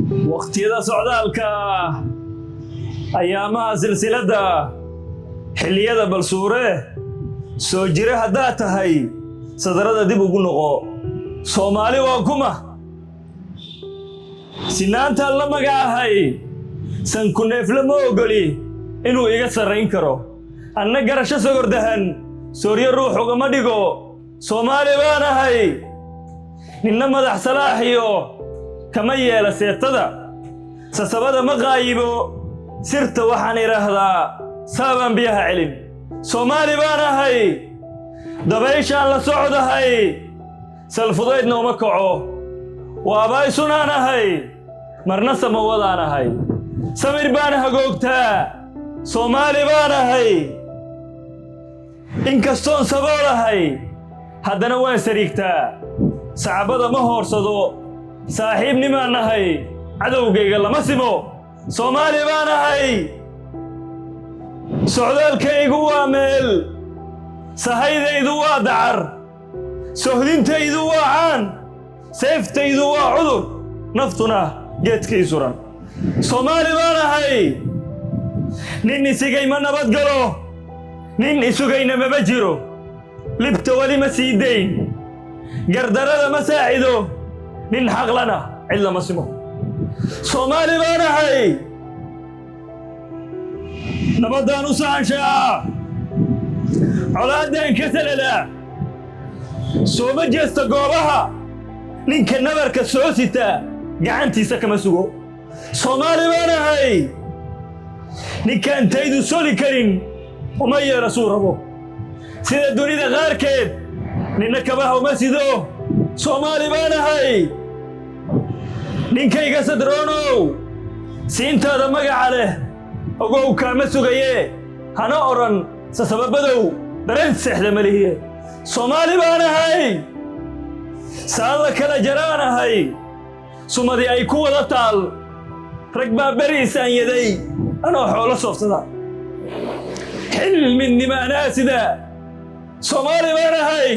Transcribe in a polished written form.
waqtiyada socdaalka ayaamaha silsilada xilliyada balsuure soo jira haddaa tahay sadarada dib ugu noqo Soomaali waa kuma sinaanta la magaahay san ku neefla ma ogoli inuu iga sarreyn karo anna garasho sogordahan sooriyo ruux ugama dhigo Soomaali baan ahay ninna madax salaaxiyo kama yeela seetada sasabada ma qaayibo sirta waxaan iraahdaa saabaan biyaha celin Soomaali baan ahay dabayshaan la socdahay salfudaydna uma kaco waabay sunaan ahay marna samawadaan ahay samir baan hagoogtaa Soomaali baan ahay inkastoon saboolahay haddana waan sariigtaa sacabada ma hoorsado saaxiibnimaan nahay cadowgayga lama simo Soomaali baan ahay socdaalkaygu waa meel sahaydaydu waa dacar sohdintaydu waa caan seeftaydu waa cudur naftuna geedkay suran Soomaali baan ahay nin isigay ma nabad galo nin isugayna maba jiro libta wali ma sii dayn gardarada ma saacido nin xaqlana cid lama simo Soomaali baan ahay nabadaan u saanshaa colaadaan ka salala sooma jeesta goobaha ninka nabarka soo sita gacantiisa kama sugo Soomaali baan ahay ninkaan taydu soli karin uma yeelo suu rabo sida dunida qaarkeed ninna kabaha uma sido Soomaali baan ahay ninkayga sadroonow siintaada magaca leh ogow kaama sugaye hana oran sasababadow dareen seexda malihiye Soomaali baan ahay saalla kala jaraan ahay sumadii ay ku wada taal rag baa beriisaan yaday anoo xoolo soofsada xilminnima anaa sida Soomaali baan ahay